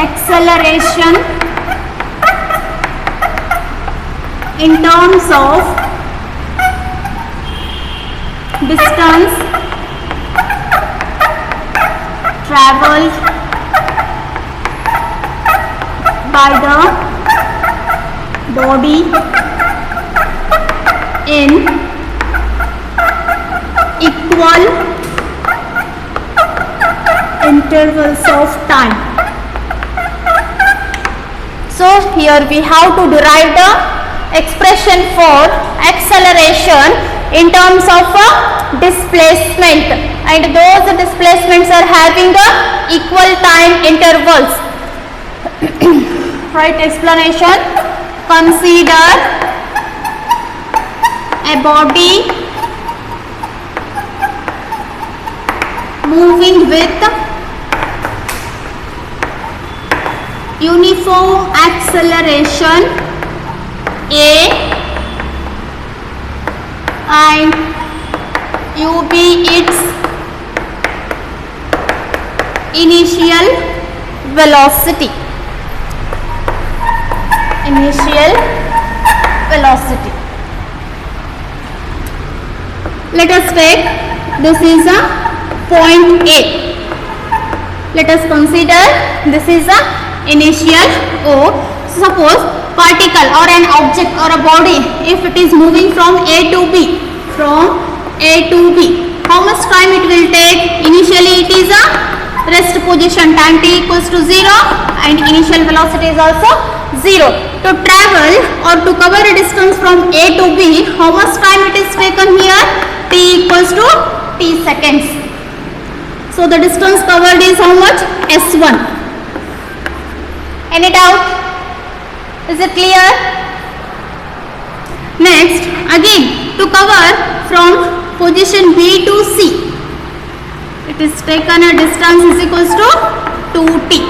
acceleration in terms of distance traveled by the body in equal intervals of time. So here we have to derive the expression for acceleration in terms of displacement, and those displacements are having equal time intervals. Right, explanation. Consider a body moving with uniform acceleration A and U be its initial velocity. Initial velocity. Let us take, this is a point A. Let us consider this is a initial O. Suppose particle or an object or a body, if it is moving from A to B, from A to B, how much time it will take? Initially it is a rest position, time t equals to 0 and initial velocity is also 0. To travel or to cover a distance from A to B, how much time it is taken here? T equals to t seconds. So the distance covered is how much? S1. Any doubt? Is it clear? Next, again to cover from position B to C, it is taken a distance is equals to 2t.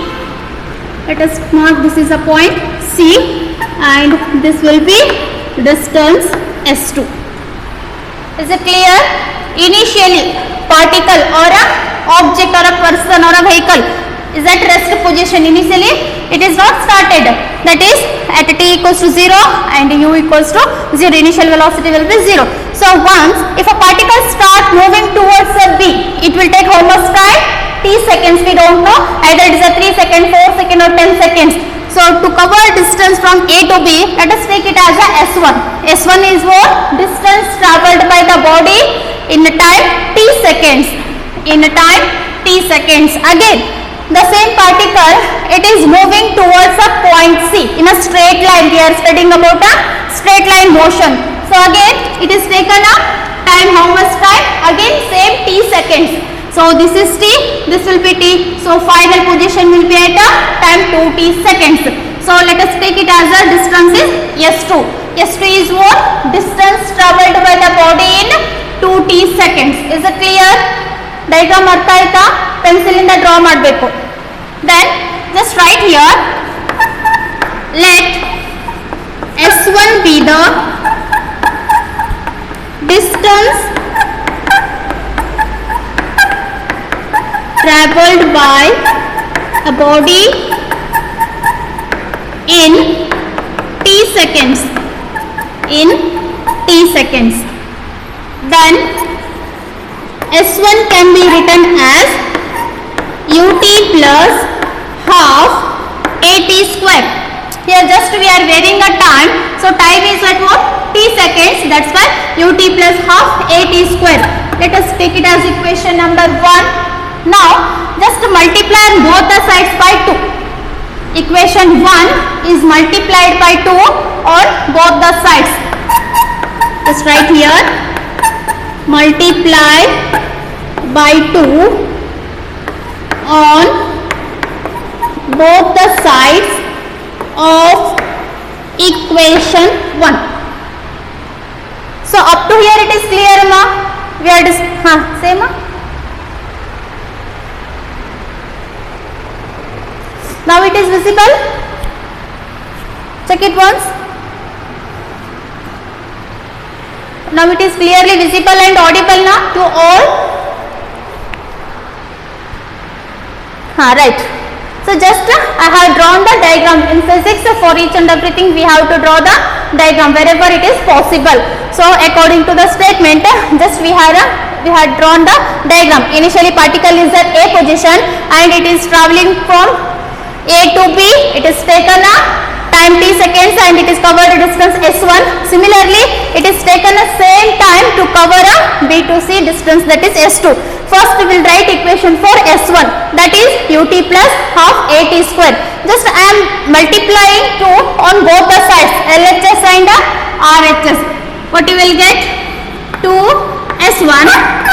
Let us mark this is a point C and this will be distance S2. Is it clear? Initially particle or a object or a person or a vehicle is at rest position. Initially it is not started, that is at t equals to 0 and u equals to 0, initial velocity will be 0. So once if a particle start moving towards a B, it will take how much time? T seconds, we don't know, either it is a 3 second, 4 second or 10 seconds. So to cover distance from A to B, let us take it as a S1. S1 is what? Distance travelled by the body in time t seconds. In time t seconds. Again, the same particle, it is moving towards a point C in a straight line. We are studying about a straight line motion. So again, it is taken a time, how much time? Again, same t seconds. So this is t, this will be t. So final position will be at a time 2t seconds. So let us take it as a distance is S2. S2 is what? Distance travelled by the body in 2t seconds. Is it clear? Diagram ಅರ್ಥ ಆಯ್ತಾ? Pencil ಇಂದ draw ಮಾಡಬೇಕು. Then just write here, let S1 be the distance travelled by a body in t seconds. In t seconds. Then S1 can be written as ut plus half at square. Here just we are varying a time, so time is at what? T seconds, that's why ut plus half at square. Let us take it as equation number 1. Now just multiply both the sides by 2. Equation 1 is multiplied by 2 on both the sides. Just write here, multiply by 2 on both the sides of equation 1. So up to here it is clear, ma? We are say ma? Now it is visible. Check it once. Now it is clearly visible and audible now to all. Right. So just I have drawn the diagram. In physics, for each and everything we have to draw the diagram wherever it is possible. So according to the statement, just we had drawn the diagram. Initially particle is at A position and it is traveling from A to B. It is taken a time t seconds and it is covered a distance s1. Similarly, it is taken a same time to cover a B to C distance, that is s2. First we will write equation for s1, that is ut plus half at square. Just I am multiplying 2 on both the sides, LHS and RHS. What you will get? 2s1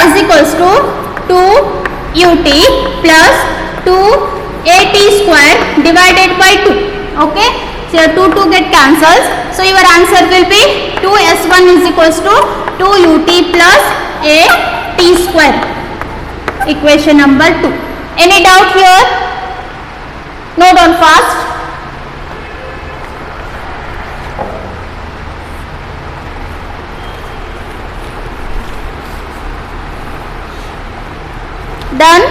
is equals to 2ut plus 2at square divided by 2. Okay, so your 2 get cancels. So your answer will be 2s1 is equals to 2ut plus at square. Equation number 2. Any doubt here? Note down fast. Done.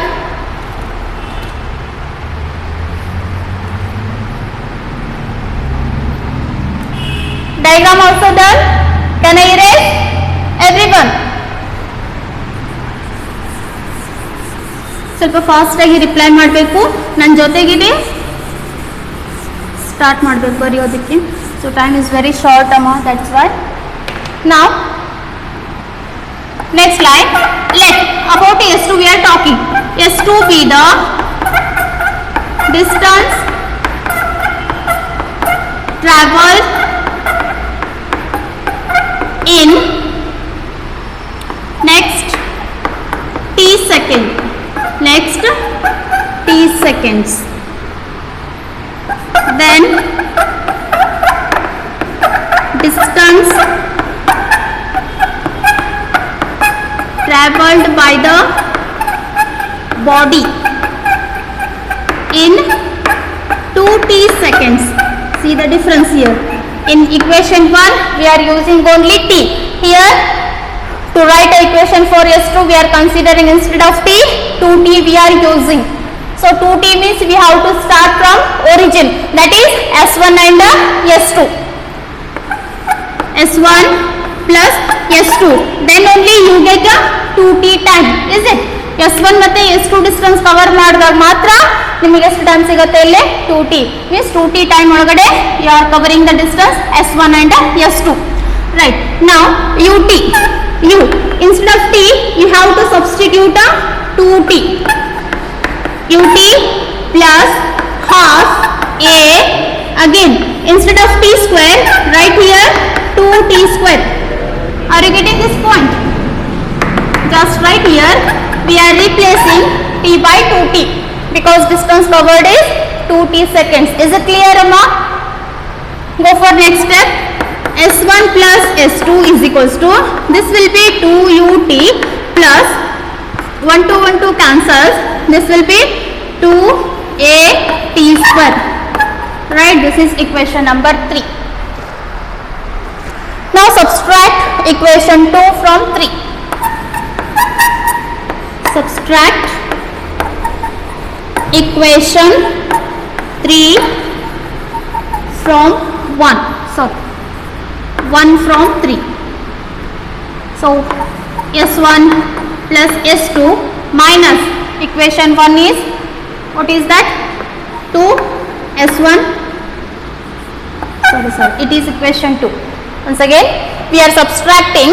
Diagram also done. Can I erase? Everyone. ಸ್ವಲ್ಪ fast ಆಗಿ reply ಮಾಡಬೇಕು. ನನ್ನ ಜೊತೆಗಿಡಿ start ಮಾಡಬೇಕು ಬರೆಯೋದಕ್ಕೆ. So time is very short ಅಮ್ಮ, that's why. Now next line, let about S2 we are talking. S2 be the distance traveled in next t second. Next t seconds. Then distance traveled by the body in 2t seconds. See the difference here. In equation 1 we are using only t. Here to write equation for S2 we are considering instead of t 2t we are using. So 2t means we have to start from origin, that is S1 and S2. S1 plus S2, then only you get a 2t time, is it? S1 ಮತ್ತೆ S2 distance cover ಮಾಡಿದಾಗ ಮಾತ್ರ ನಿಮಗೆ ಎಷ್ಟು time ಸಿಗುತ್ತೆ ಇಲ್ಲಿ 2t. Means 2t time ಒಳಗಡೆ you are covering the distance S1 and S2. Right. Now ut, u instead of t you have to substitute a 2t. ut plus half a, again instead of t square right here 2t square. Are you getting this point? Just right here we are replacing t by 2t because distance covered is 2t seconds. Is it clear, Amma? Go for next step. S1 plus S2 is equals to, this will be 2ut plus 1 to 1 to cancels, this will be 2at square. Right, this is equation number 3. Now subtract equation 2 from 3. Subtract equation 3 from 1. Sorry, 1 from 3. So S1 plus S2 minus equation 1 is, what is that? 2 S1. Sorry, it is equation 2. Once again we are subtracting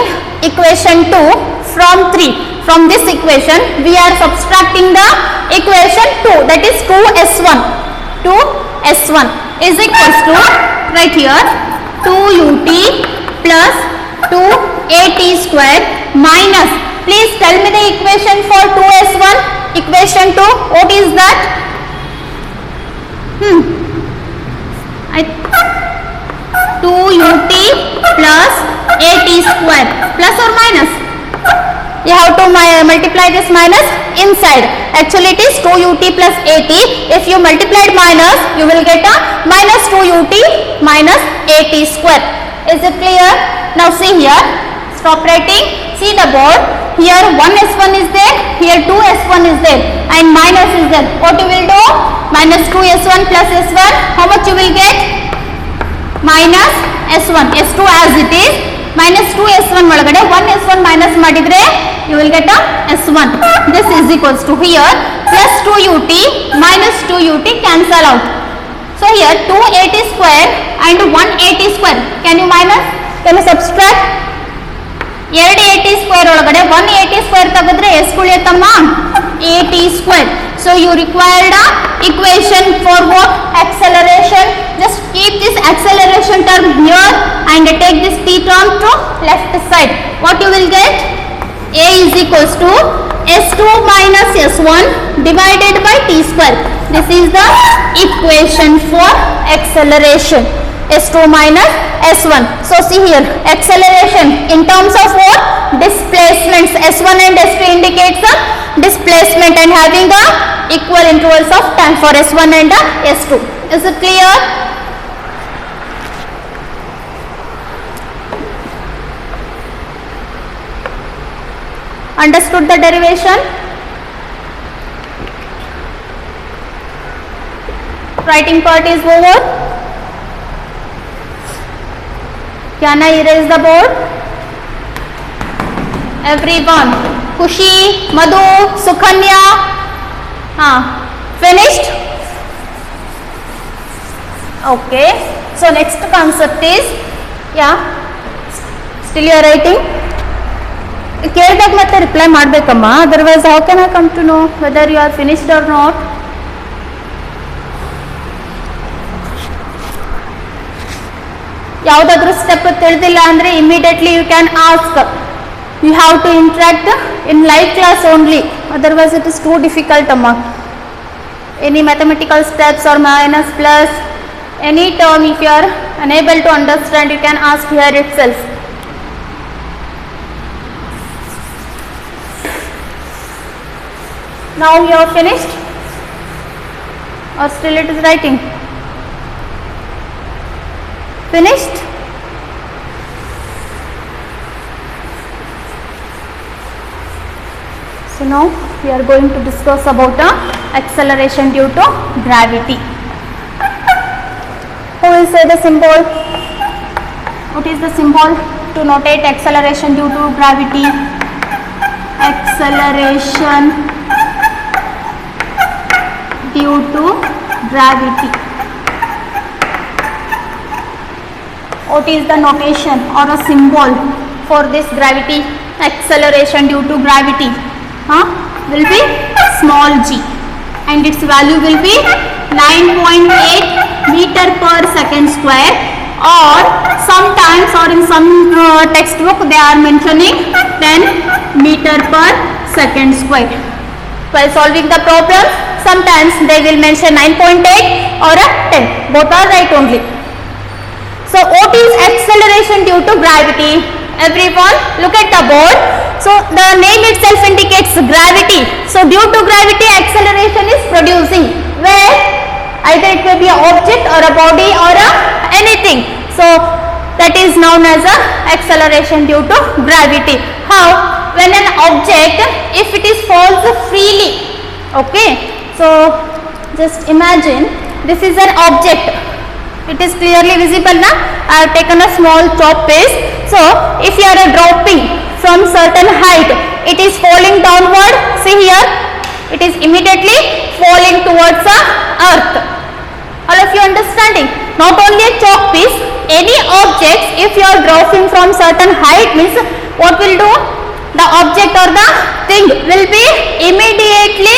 equation 2 from 3. From this equation we are subtracting the equation 2, that is 2s1. 2s1 is equals to, right here, 2ut plus 2at square minus, please tell me the equation for 2s1. Equation 2, what is that? 2ut plus at square, plus or minus? You have to multiply this minus inside. Actually it is 2ut plus at. If you multiplied minus, you will get a minus 2ut minus at square. Is it clear? Now see here, stop writing, see the board. Here 1s1 is there, here 2s1 is there and minus is there. What you will do? minus 2s1 plus s1, how much you will get? Minus s1, s2 as it is, minus 2s1 ಒಳಗಡೆ 1s1 minus ಮಾಡಿದ್ರೆ you will get a s1. This is equals to here plus 2ut minus 2ut cancel out. So here 280 square and 180 square. Can you minus? Can you subtract? 280 square ಒಳಗಡೆ 180 square ತೆಗೆದ್ರೆ ಎಷ್ಟು ಉಳಿಯುತ್ತಮ್ಮ? 80 square. So you required a equation for what? Acceleration. Just keep this acceleration term here and take this t term to left side. What you will get? A is equals to s2 minus s1 divided by t square. This is the equation for acceleration. s2 minus s1. So see here, acceleration in terms of what? Displacements. s1 and s2 indicates a displacement and having a equal intervals of time for s1 and s2. Is it clear? Understood the derivation? Writing part is over. Can I erase the board? Everyone. Kushi, Madhu, Sukhanya. Finished? Okay. So next concept is, still you are writing? ಕೇಳಿದಾಗ ಮತ್ತೆ reply ಮಾಡಬೇಕಮ್ಮ, otherwise how can I come to know whether you are finished or not? ಯಾವುದಾದ್ರೂ step ತಿಳಿದಿಲ್ಲ ಅಂದರೆ immediately you can ask. You have to interact in live class only, otherwise it is too difficult ಅಮ್ಮ. Any mathematical steps or minus plus any term if you are unable to understand you can ask here itself. Now you are finished or still it is writing? Finished? So now we are going to discuss about acceleration due to gravity. Who will say the symbol? What is the symbol to notate acceleration due to gravity? Acceleration due to gravity. What is the notation or a symbol for this gravity? Acceleration due to gravity will be small g and its value will be 9.8 meter per second square, or sometimes or in some textbook they are mentioning 10 meter per second square. While solving the problem, sometimes they will mention 9.8 or a 10. Both are right only. So what is acceleration due to gravity? Everyone look at the board. So the name itself indicates gravity. So due to gravity acceleration is producing, where either it may be an object or a body or anything. So that is known as a acceleration due to gravity. How? When an object, if it is falls freely, okay, so just imagine this is an object, it is clearly visible now. I have taken a small chalk piece. So if you are dropping from certain height, it is falling downward. See here, it is immediately falling towards the earth. All of you understanding? Not only a chalk piece, any objects, if you are dropping from certain height, means what will do? The object or the thing will be immediately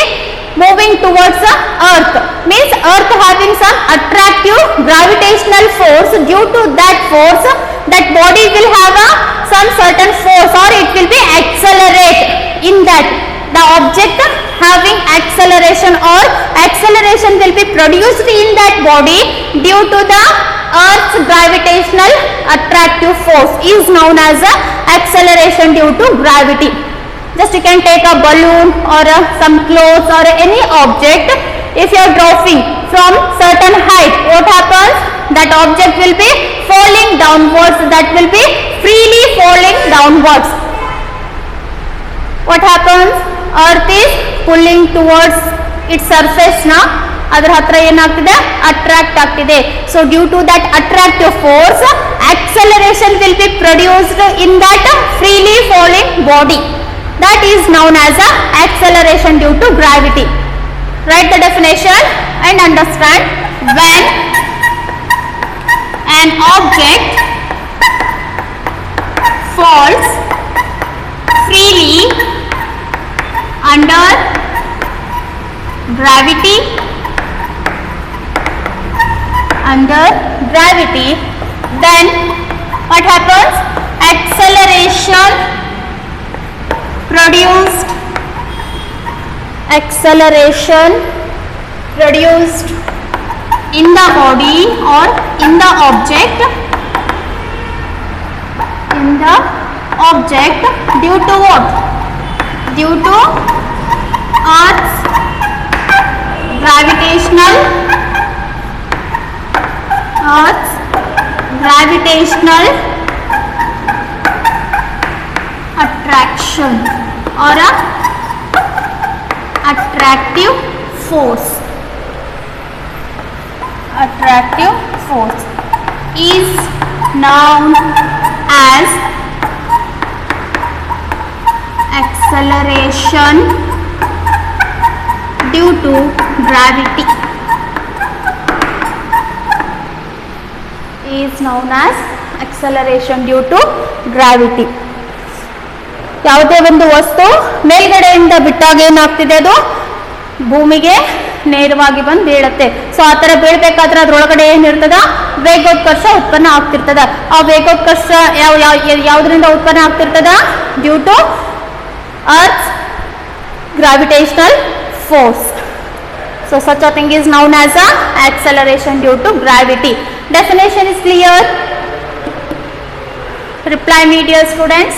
moving towards the earth. Means earth having some attractive gravitational force. Due to that force, that body will have some certain force, or it will be accelerate in that. The object having acceleration or acceleration will be produced in that body due to the earth's gravitational attractive force is known as acceleration due to gravity. Just you can take a balloon or some clothes or any object. If you are dropping from certain height, what happens? That object will be falling downwards, that will be freely falling downwards. What happens? Earth is pulling towards its surface now, ಅದರ ಹತ್ರ ಏನಾಗ್ತಿದೆ, attract ಆಗ್ತಿದೆ. So due to that attractive force acceleration will be produced in that freely falling body. That is known as a acceleration due to gravity. Write the definition and understand. When an object falls freely under gravity, then what happens? Acceleration produced in the body or in the object due to what? Due to Earth's gravitational attraction or a attractive force is known as acceleration due to gravity. Is known as acceleration due to gravity. ಯಾವುದೇ ಒಂದು ವಸ್ತು ಮೇಲ್ಗಡೆಯಿಂದ ಬಿಟ್ಟಾಗ ಏನಾಗ್ತಿದೆ, ಅದು ಭೂಮಿಗೆ ನೇರವಾಗಿ ಬಂದು ಬೀಳುತ್ತೆ. ಸೊ ಆ ಥರ ಬೀಳ್ಬೇಕಾದ್ರೆ ಅದ್ರೊಳಗಡೆ ಏನಿರ್ತದ, ವೇಗೋತ್ಕರ್ಷ ಉತ್ಪನ್ನ ಆಗ್ತಿರ್ತದ. ಆ ವೇಗೋತ್ಕರ್ಷ ಯಾವುದರಿಂದ ಉತ್ಪನ್ನ ಆಗ್ತಿರ್ತದ? Due to earth gravitational force. So such a thing is known as a acceleration due to gravity. Definition is clear? Reply me, dear students.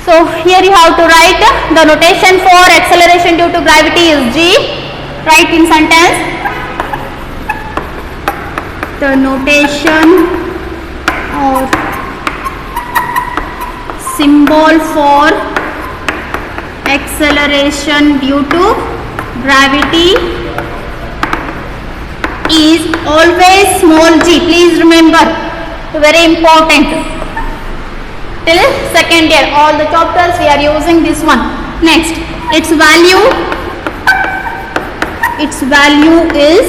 So here you have to write the notation for acceleration due to gravity is G. Write in sentence. The notation or symbol for acceleration due to gravity is always small g. Please remember, very important. Till second year, all the chapters we are using this one. Next, its value is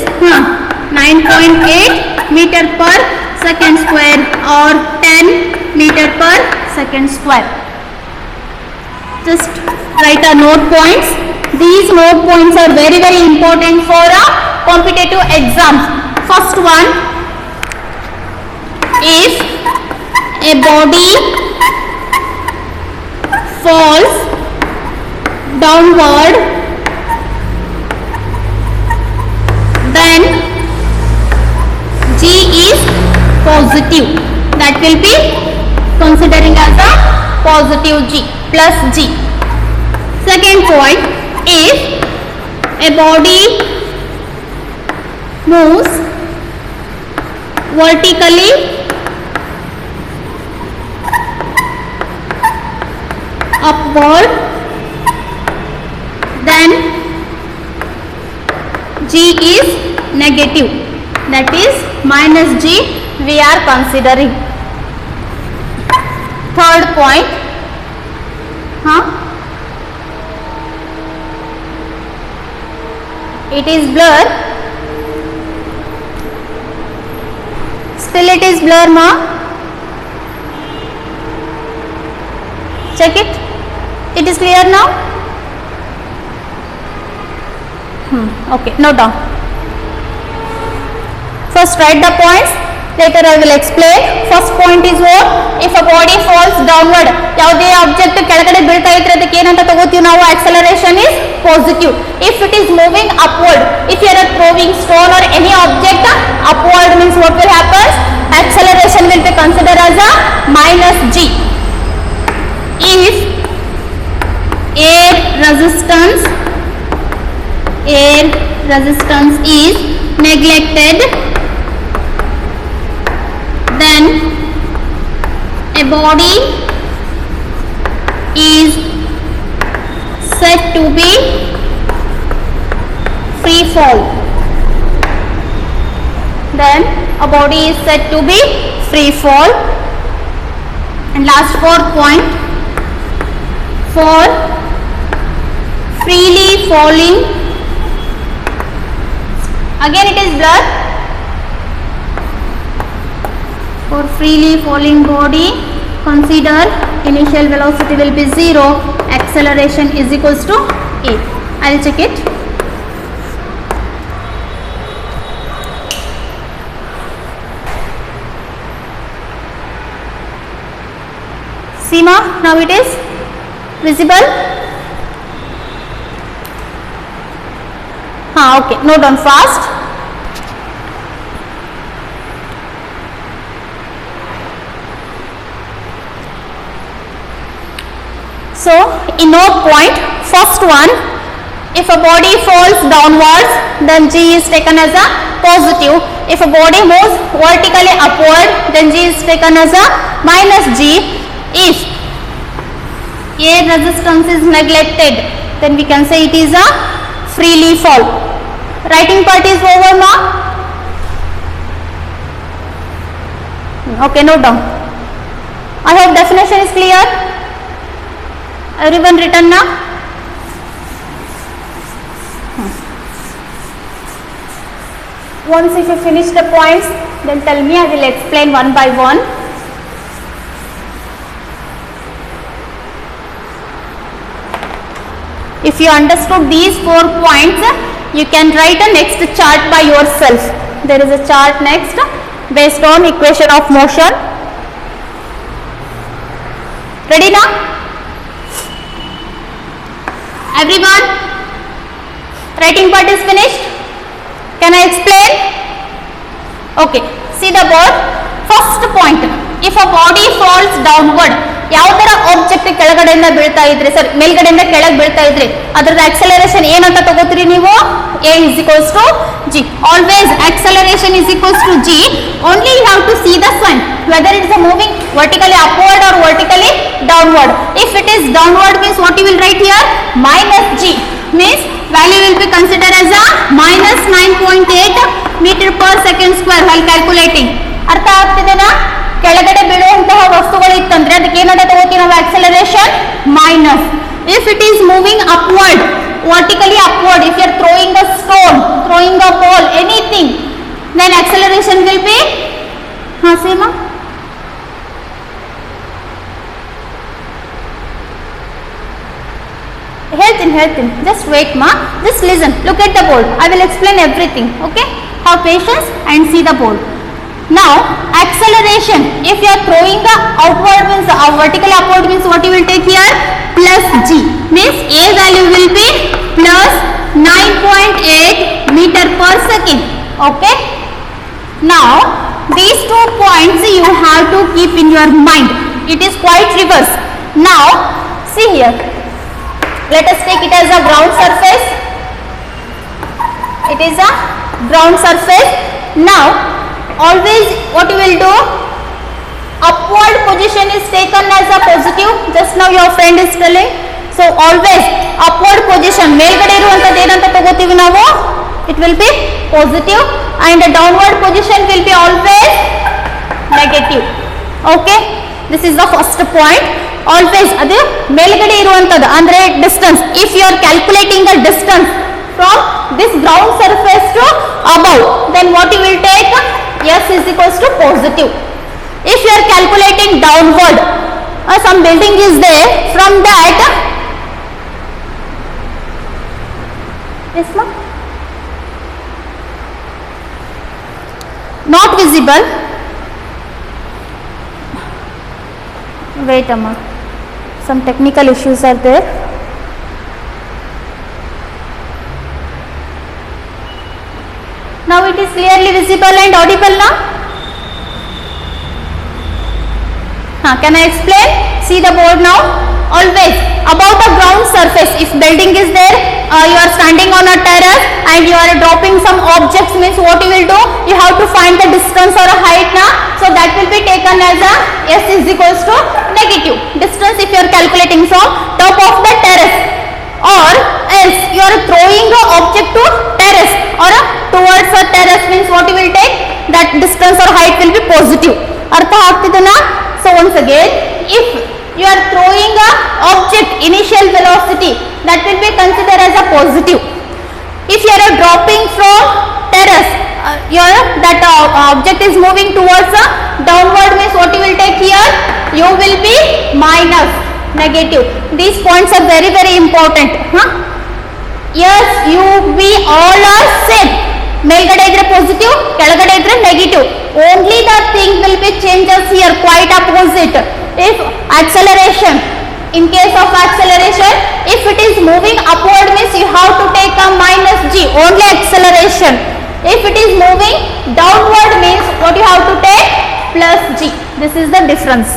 9.8 meter per second square or 10 meter per second square. Just write a note points. These note points are very important for a competitive exams. First one, if a body falls downward, then G is positive. That will be considering as a positive G plus G. Second point, if a body moves vertically upward, then G is negative. That is minus G we are considering. Third point, it is blur. Still it is blur, ma. Check it. It is clear now? Okay, note down. First write the points, later I will explain. First point is what? If a body falls downward, ಯಾವುದೇ object ಕೆಳಗಡೆ ಬೀಳ್ತಾ ಇದ್ರೆ ಅದಕ್ಕೆ ಏನಂತ ತಗೋತೀವಿ ನಾವು? acceleration is positive. If it is moving upward, if you are throwing stone or any object upward, means what will happen? Acceleration will be considered as a minus G. If air resistance is neglected, then a body is said to be free fall. Then a body is said to be free fall. And last fourth point, for freely falling, again it is blur. For freely falling body, consider initial velocity will be 0, acceleration is equals to a. I will check it. Seema, now it is visible. Okay, note down fast. So, in note point, first one, if a body falls downwards, then G is taken as a positive. If a body moves vertically upward, then G is taken as a minus G. If air resistance is neglected, then we can say it is a freely fall. Writing part is over now. Okay, note down. I hope definition is clear. Everyone written now? Once if you finish the points, then tell me, I will explain one by one. If you understood these 4 points, you can write a next chart by yourself. There is a chart next based on equation of motion. Ready now? Everyone? Writing part is finished? Can I explain? Okay. See the board. First point. If a body falls downward, ಯಾವ ತರ object ಕೆಳಗಡೆಯಿಂದ ಬೀಳ್ತಾ ಇದ್ರೆ sir ಮೇಲ್ಗಡೆಯಿಂದ ಕೆಳಗೆ ಬೀಳ್ತಾ ಇದ್ರೆ ಅದರ ಆಕ್ಸಲರೇಷನ್ ಏನಂತ ತಗೋತೀರಿ ನೀವು? A is equals to G. Always acceleration is equals to G. Only you have to see the sign, whether it is moving vertically upward or vertically downward. If it is downward means what you will write here? Minus G means value will be considered as a minus 9.8 meter per second square while calculating. ಅರ್ಥ ಆಗ್ತಿದೆನಾ? ಕೆಳಗಡೆ ಬೀಳುವಂತಹ ವಸ್ತುಗಳು ಇತ್ತಂದ್ರೆ ಅದಕ್ಕೆ ಏನಂತ ತಗೋತೀವಿ ನಾವು acceleration minus. If it is moving upward, vertically upward, if you are throwing a stone, throwing a ball, anything, then acceleration will be Seema? Help in. Just wait ma. Just listen. Look at the board. I will explain everything. Okay? Have patience and see the board. Now, acceleration. If you are throwing the outward means vertically upward means what you will take here? Plus G. Means A value will be plus 9.8 meter per second. Okay? Now, these 2 points you have to keep in your mind. It is quite reverse. Now, see here. Let us take it as a ground surface. It is a ground surface. Now, always what you will do? Upward position is taken as a positive. Just now your friend is telling. So, always upward position. ಮೇಲ್ಗಡೆ ಇರುವಂತದ್ದು ಏನಂತ ತಗೋತೀವಿ ನಾವು? It will be positive and the downward position will be always negative. Okay? This is the first point. Always ಅದು ಮೇಲ್ಗಡೆ ಇರುವಂತದ್ದು ಅಂದ್ರೆ distance. If you are calculating the distance from this ground surface to above, then what you will take? S is equals to positive. If you are calculating downward, some building is there, from that, yes ma'am? Not visible. Wait a minute. Some technical issues are there. Now it is clearly visible and audible now? Can I explain? See the board now. Always about the ground surface, if building is there, you are standing on a terrace and you are dropping some objects, means what you will do? You have to find the distance or a height now. So that will be taken as a S is equals to negative. Distance if you are calculating from top of the terrace, or else you are throwing the object to terrace or towards a terrace means what you will take, that distance or height will be positive. ಅರ್ಥ ಆಗ್ತಿದೆನಾ? So once again, if you are throwing a object initial velocity, that will be considered as a positive. If you are dropping from terrace, that object is moving towards a downward means what you will take here, you will be minus, negative. These points are very very important. Yes, you we all are same. ಮೇಲ್ಗಡೆ ಇದ್ರೆ positive, ಕೆಳಗಡೆ ಇದ್ರೆ negative. Only the thing will be changes here, quite opposite. If acceleration, in case of acceleration, if it is moving upward means you have to take a minus g, only acceleration. If it is moving downward means what you have to take, plus g. This is the difference.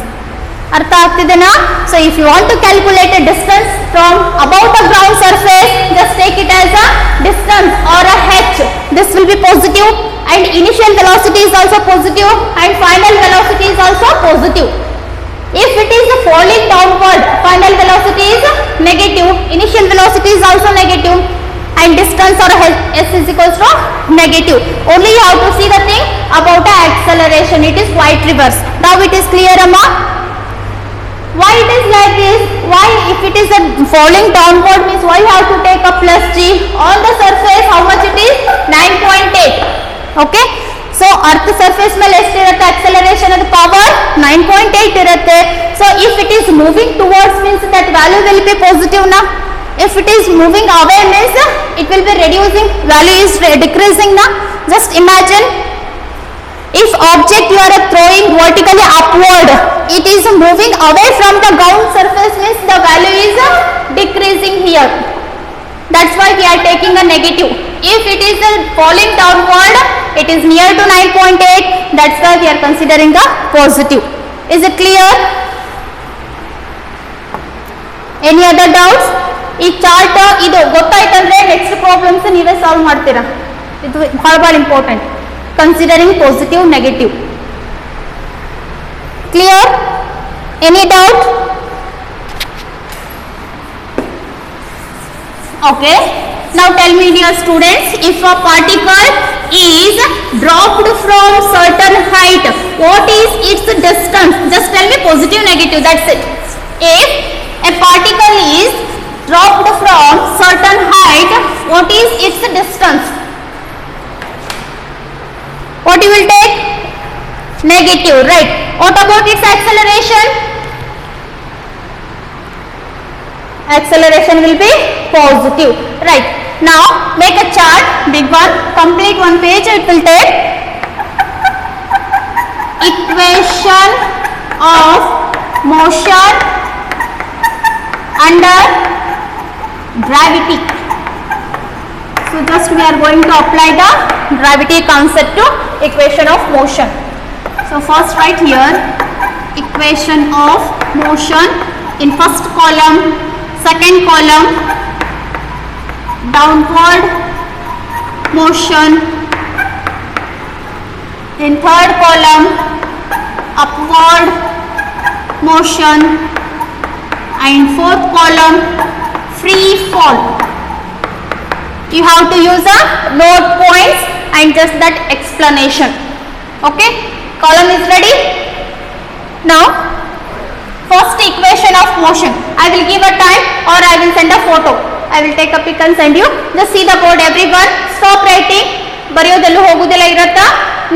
ಅರ್ಥ ಆಗ್ತಿದೆನಾ? So if you want to calculate a distance from above the ground surface, just take it as a distance or a h. This will be positive and initial velocity is also positive and final velocity is also positive. If it is falling downward, final velocity is negative, initial velocity is also negative and distance or s is equals to negative. Only you have to see the thing about the acceleration, it is quite reverse. Now it is clear, Amma? Why it is like this? Why if it is a falling downward means why you have to take a plus g? On the surface how much it is? 9.8. Okay? So earth surface ಮೇಲೆ ಎಷ್ಟಿರುತ್ತೆ acceleration of the power? 9.8 ಇರುತ್ತೆ. So if it is moving towards means that value will be positive na. If it is moving away means it will be reducing, value is decreasing na. Just imagine, if object you are throwing vertically upward, it is moving away from the ground surface means the value is decreasing here. That's why we are taking a negative. If it is falling downward, it is near to 9.8. That's why we are considering a positive. Is it clear? Any other doubts? ಈ chart ಇದು ಗೊತ್ತಾಯ್ತಂದ್ರೆ next problems ನೀವೇ solve ಮಾಡ್ತೀರಾ. ಇದು ಬಹಳ important. Considering positive, negative. Clear? Any doubt? Okay. Now tell me, dear students, if a particle is dropped from certain height, what is its distance? Just tell me positive, negative, that's it. If a particle is dropped from certain height, what is its distance? What you will take? Negative, right? What about its acceleration? Acceleration will be positive, right? Now make a chart, big one, complete one page. It will take equation of motion under gravity. So just we are going to apply the gravity concept to equation of motion. So first write here equation of motion in first column, second column downward motion, in third column upward motion, and fourth column free fall. You have to use a note points and just that explanation. Okay, column is ready. Now first equation of motion, I will give a time or I will send a photo. I will take a pic and send you. Just see the board, everyone. Stop writing. ಬರೆಯೋದೆಲ್ಲೂ ಹೋಗುವುದಿಲ್ಲ ಇರತ್ತಾ.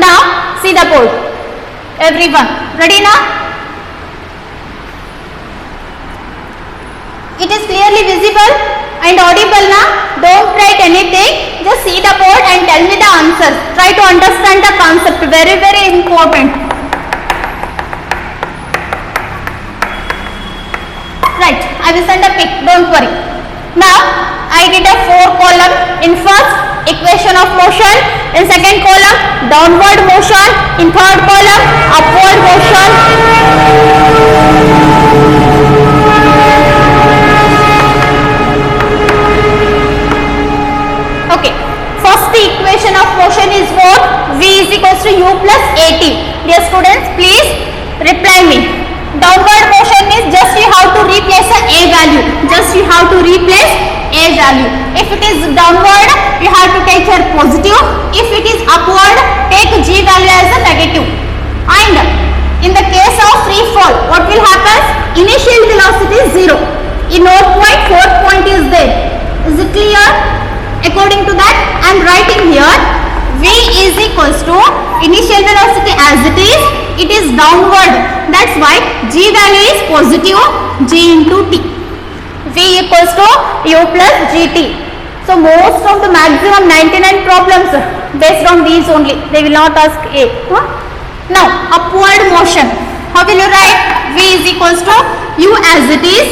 Now see the board, everyone. Ready now? It is clearly visible and audible now. Don't write anything, just see the board and tell me the answers. Try to understand the concept, very very important. Right, I will send a pic, don't worry. Now I did a 4 column. In first equation of motion, in second column downward motion, in third column upward motion. Okay, first the equation of motion is what? V is equals to u plus at. Dear students, please reply me. downward motion means just you have to replace a value. Just you have to replace a value. If it is downward, you have to take here positive. If it is upward, take g value as a negative. And in the case of free fall, what will happen? Initial velocity is 0. In node point, fourth point is there. Is it clear? According to that, I am writing here v is equals to initial velocity as it is downward. That's why g value is positive, g into t. V equals to u plus gt. So most of the maximum 99 problems based on these only. They will not ask A. Now upward motion. How will you write? V is equals to u as it is.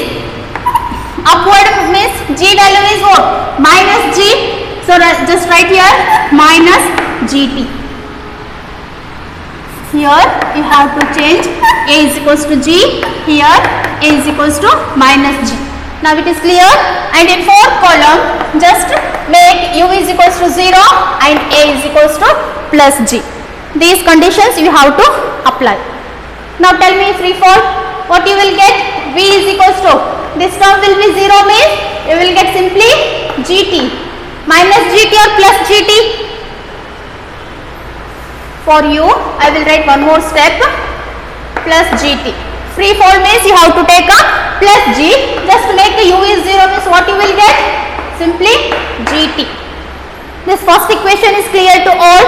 Upward means g value is what? Minus g. So just write here minus gt. Here you have to change a is equals to g. Here a is equals to minus g. Now it is clear. And in fourth column, just make u is equals to 0 and a is equals to plus g. These conditions you have to apply. Now tell me free fall. What you will get? V is equals to, this term will be 0 means you will get simply gt. Minus gt or plus gt? For you, I will write one more step, plus gt. Free fall means you have to take a plus g. Just make u is 0 means what you will get? Simply gt. This first equation is clear to all.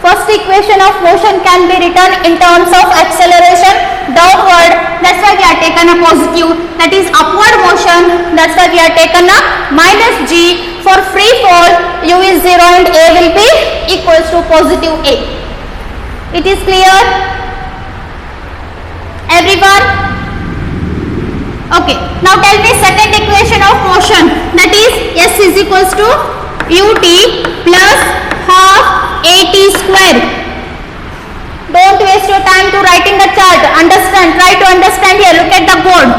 First equation of motion can be written in terms of acceleration downward. That's why we are taken a positive. That is upward motion. That's why we are taken a minus g. For free fall, u is 0 and a will be equals to positive a. It is clear? Everyone? Okay. Now tell me second equation of motion. That is s is equals to ut plus half at square. Don't waste your time to writing the chart. Understand. Try to understand here. Look at the board.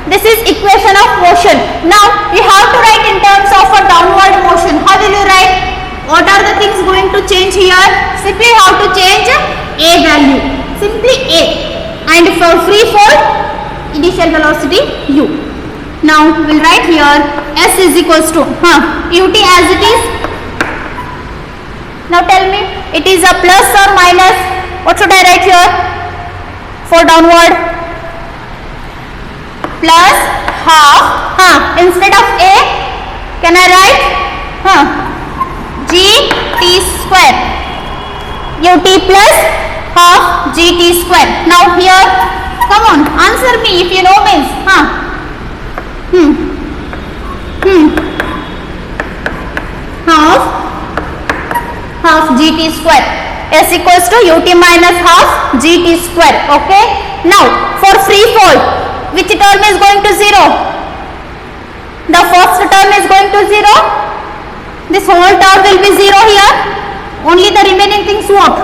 This is equation of motion. Now you have to write in terms of a downward motion. How will you write? What are the things going to change here? Simply how to change a value. Simply a. And for free fall, initial velocity u. Now we will write here s is equals to ut as it is. Now tell me, it is a plus or minus? What should I write here for downward? Plus half. Instead of a, can I write gt square? Ut plus half gt square. Now here, come on, answer me if you know means. Half gt square. S equals to ut minus half gt square. Okay. Now for free fall, which term is going to 0? The first term is going to 0. This whole term will be 0 here. Only the remaining things what?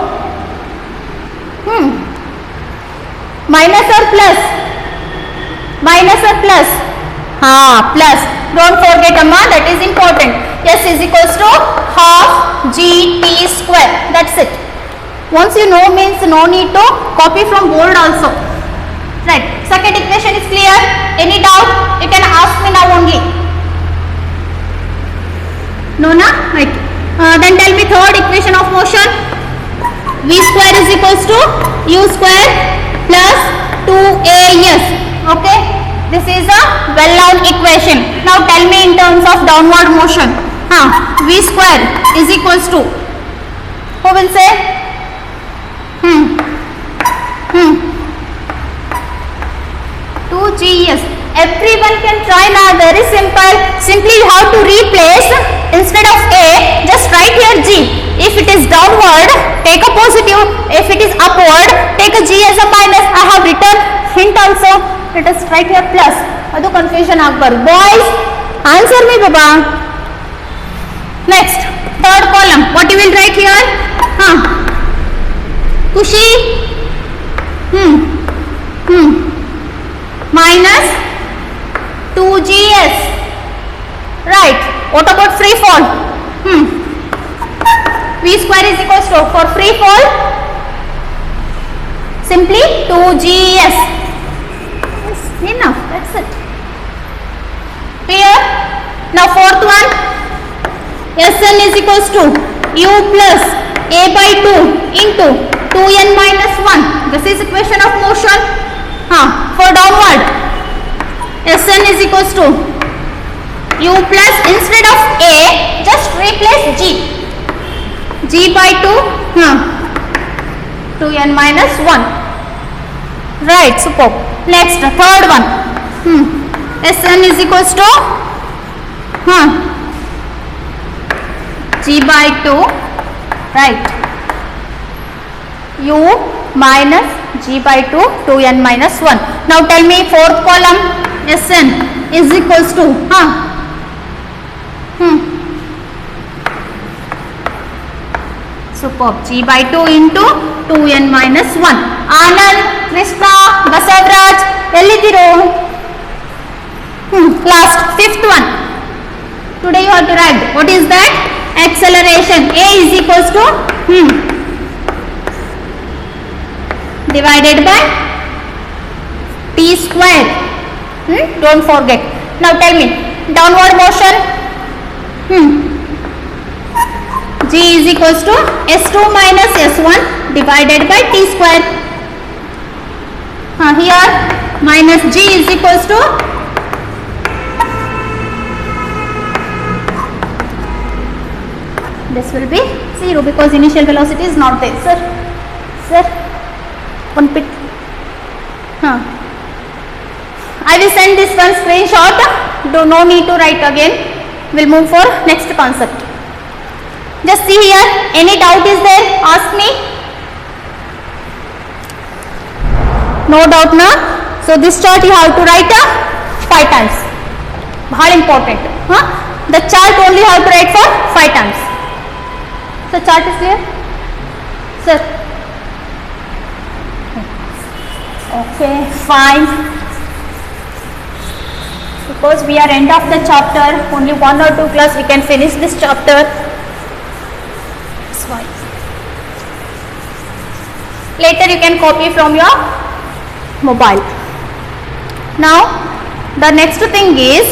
Minus or plus? Minus or plus? Plus. Don't forget amma, that is important. S is equals to half gt square. That's it. Once you know means no need to copy from board also. Right. Second equation is clear. Any doubt? You can ask me now only. No, na? Right. Then tell me third equation of motion. V square is equals to u square plus 2as. Okay. This is a well-known equation. Now tell me in terms of downward motion. V square is equals to. Who will say? 2gs. Everyone can try now. Very simple. Simply you have to replace, instead of a, just write here g. If it is downward, take a positive. If it is upward, take a g as a minus. I have written hint also. Let us write here plus. Adu confusion agbar. Boys, answer me baba. Next, third column. What you will write here? Kushi. Minus 2gs. Right. What about free fall? V square is equals to, for free fall, Simply 2gs. Yes, enough. That's it. Clear? Now fourth one. Sn is equals to u plus a by 2 into 2n minus 1. This is equation of motion. For downward, Sn is equals to u plus, instead of a, just replace g. G by 2, 2n minus 1. Right, superb. Next, third one. Sn is equals to g by 2, right, u minus g by 2, 2n minus 1. Now tell me fourth column, Sn is equals to superb, g by 2 into 2n minus 1. Anand, Krishna, Basavraj, Ellidiru. Last, fifth one. Today you have to write. What is that? Acceleration. A is equals to divided by t square. Don't forget. Now tell me, downward motion. G is equals to S2 minus S1 divided by t square. Here minus G is equals to this will be 0 because initial velocity is not there. Sir, one bit. I will send this one screenshot. No need to write again. We'll move for next concept. Just see here. Any doubt is there? Ask me. No doubt na? So this chart you have to write 5 times. Very important. The chart only you have to write for 5 times. So chart is clear? Sir. Okay, fine. Because we are end of the chapter, only 1 or 2 class we can finish this chapter. That's why. Later you can copy from your mobile. Now the next thing is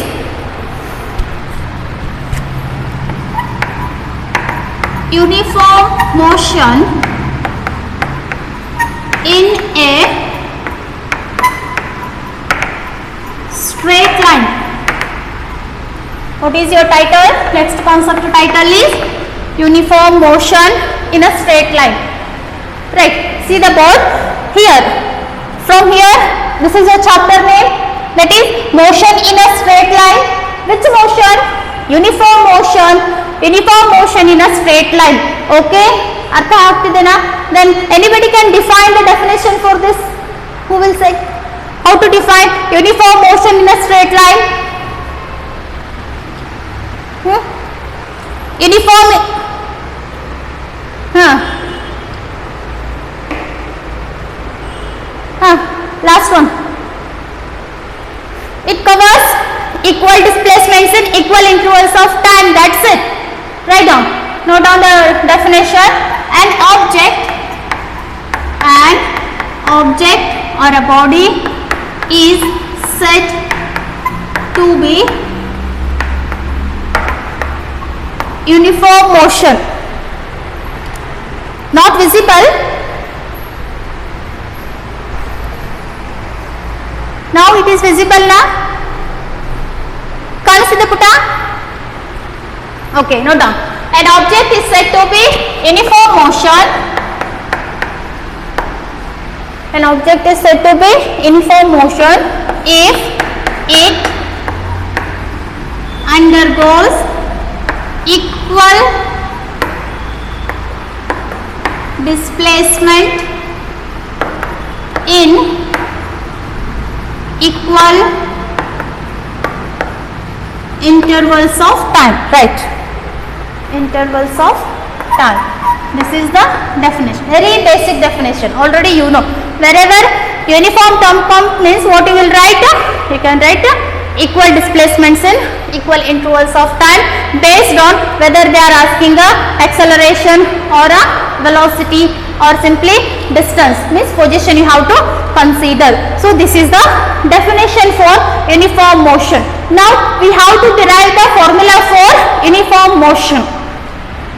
uniform motion in a straight line. What is your title? Next concept title is uniform motion in a straight line. Right, see the board here. From here, this is your chapter name, that is motion in a straight line. Which motion? Uniform motion. Uniform motion in a straight line. Okay, artha aagtidena? Then anybody can define the definition for this. Who will say how to define uniform motion in a straight line? Uniform. Last one. It covers equal displacements in equal intervals of time. That's it. Write down. Note down the definition. An object or a body is said to be uniform motion. Not visible. Now it is visible now. Kanisida putta? Okay, note down. An object is said to be uniform motion. An object is said to be uniform motion if it undergoes equal displacement in equal intervals of time. Right, intervals of time. This is the definition, very basic definition, already you know. Wherever uniform term comes means what you will write? You can write equal displacements in equal intervals of time based on whether they are asking a acceleration or a velocity or simply distance, means position you have to consider. So this is the definition for uniform motion. Now we have to derive the formula for uniform motion.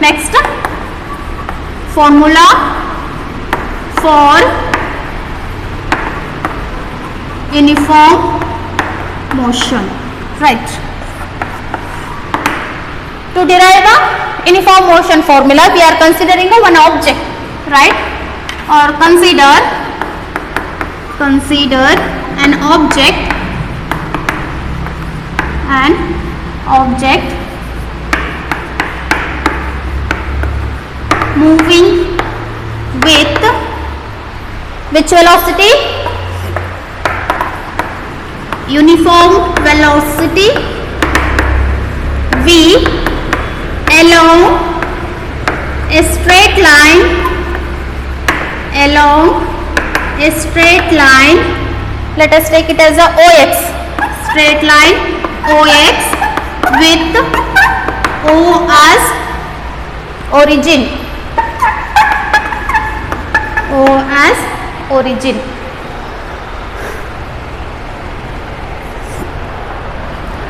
Next, formula for uniform motion, right? To derive the uniform motion formula, we are considering one object, right? Or consider an object moving with which velocity? Uniform velocity v along a straight line, let us take it as a OX, straight line OX with O as origin,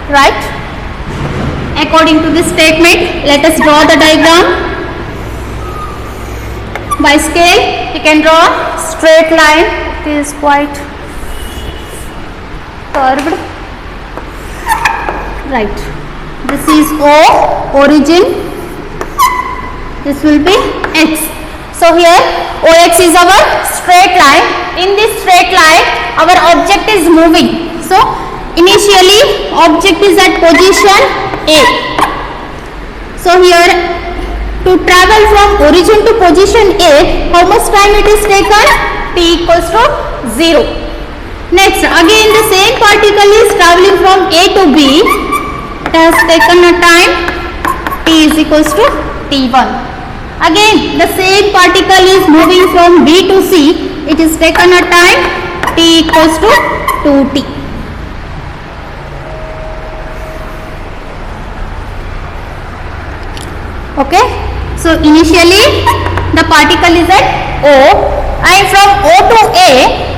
right? According to this statement, let us draw the diagram. By scale, you can draw straight line. It is quite curved, right? This is O, origin. This will be X. So here OX is our straight line. In this straight line, our object is moving. So initially, object is at position A. So here, to travel from origin to position A, how much time it is taken? T equals to 0. Next, again the same particle is traveling from A to B. It has taken a time T is equals to T1. Again, the same particle is moving from B to C. It is taken a time T equals to 2T. Okay, so initially the particle is at O, and from O to A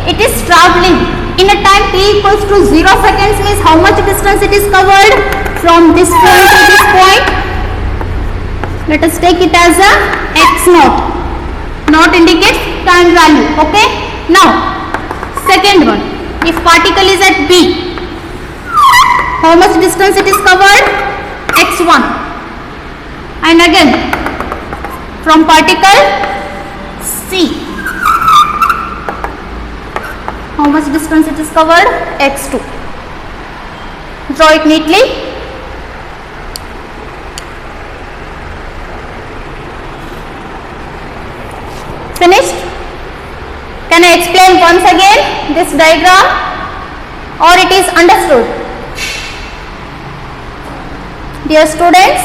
it is traveling in a time T equals to 0 seconds, means how much distance it is covered from this point to this point. Let us take it as a x naught. Naught indicates time value. Okay, now second one, if particle is at B, how much distance it is covered? x1. And again from particle C, how much distance it is covered? x2. Draw it neatly. Finished? Can I explain once again this diagram, or it is understood? Dear students,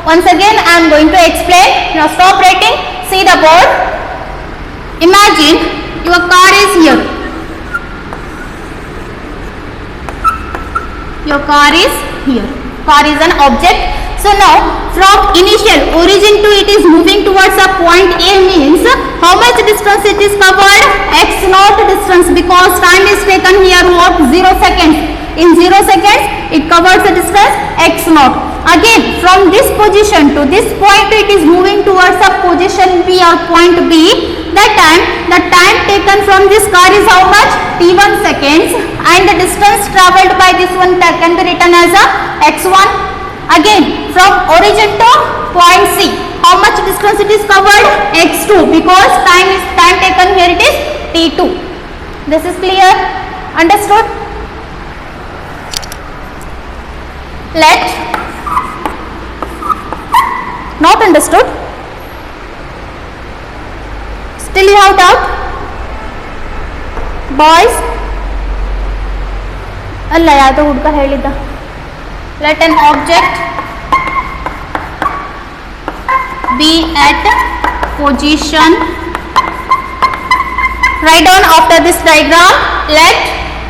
once again I am going to explain. Now stop writing, see the board. Imagine your car is here. Your car is here. Car is an object. So now from initial origin to it is moving towards a point A, means how much distance it is covered? X naught distance, because time is taken here what? 0 seconds. In 0 seconds it covers the distance x naught. Again from this position to this point it is moving towards a position B or point B. That time the time taken from this car is how much? T1 seconds, and the distance travelled by this one can be written as a x1. Again from origin to point C, how much distance it is covered? x2, because time taken here it is t2. This is clear? Understood? Let not understood? Still you have doubt? Boys? ಅಲ್ಲ ಯಾವುದು ಹುಡುಗ ಹೇಳಿದ್ದ. Let an object be at position. Write down after this diagram. Let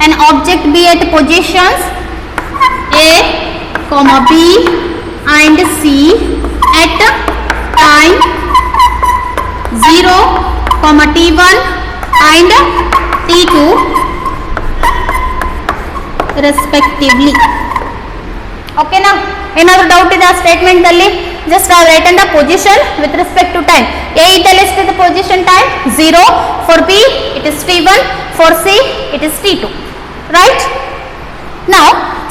an object be at positions A, B and C at time 0, t1 and t2 respectively. Okay now, ಏನಾದರೂ doubt ಇದೆ ಆ statement ಅಲ್ಲಿ? just I have written the position with respect to time. A is the position time 0, for B it is t1, for C it is t2, right? Now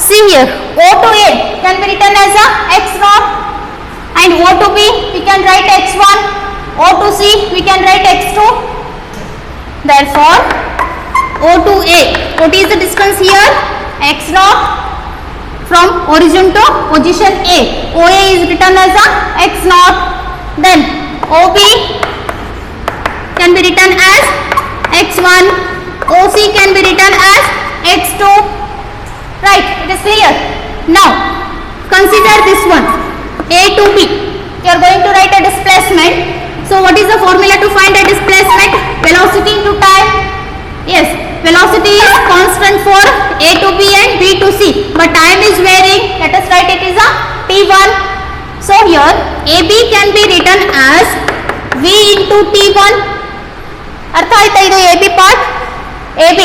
see here, O to A can be written as a x0 and O to B we can write x1, O to C we can write x2. Therefore O to A, what is the distance here? x0 from origin to position A. OA is written as a x0. Then OB can be written as x1, OC can be written as x2. Right, it is clear. Now consider this one, A to B. You are going to write a displacement. So what is the formula to find a displacement? Velocity into time. Yes, velocity is constant for A to B and B to C, but time is varying. Let us write it is a t1. So here AB can be written as V into t1. Artha aita idu AB part? AB,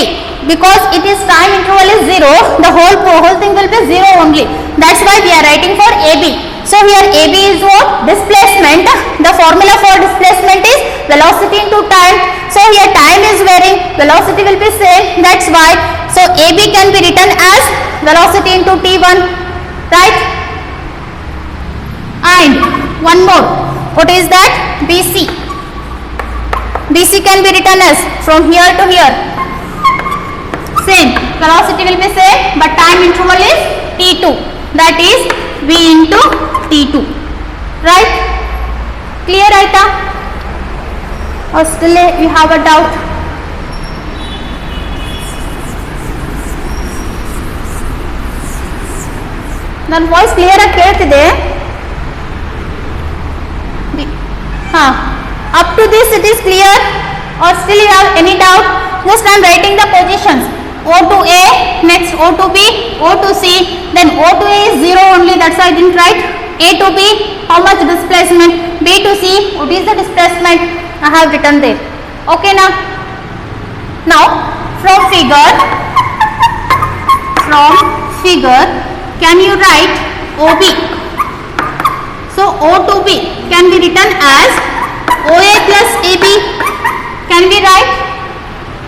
because it is time interval is 0, the whole thing will be 0 only. That's why we are writing for AB. So here AB is what? Displacement. The formula for displacement is velocity into time. So here time is varying, velocity will be same. That's why. So AB can be written as velocity into t1, right? And one more. What is that? BC. BC can be written as from here to here. Same. Velocity will be same, but time interval is t2. That is V into t2. Right? Clear, Aita? Or still you have a doubt? ನನ್ನ voice clear ಆಗಿ ಕೇಳ್ತಿದೆ? Up to this it is clear, or still you have any doubt? Just I am writing the positions. O to A, next O to B, O to C, then O to A is 0 only, that's why I didn't write. A to B, how much displacement? B to C, what is the displacement? I have written there. Okay now? Now from figure can you write OB? So O to B can be written as OA plus AB. Can we write?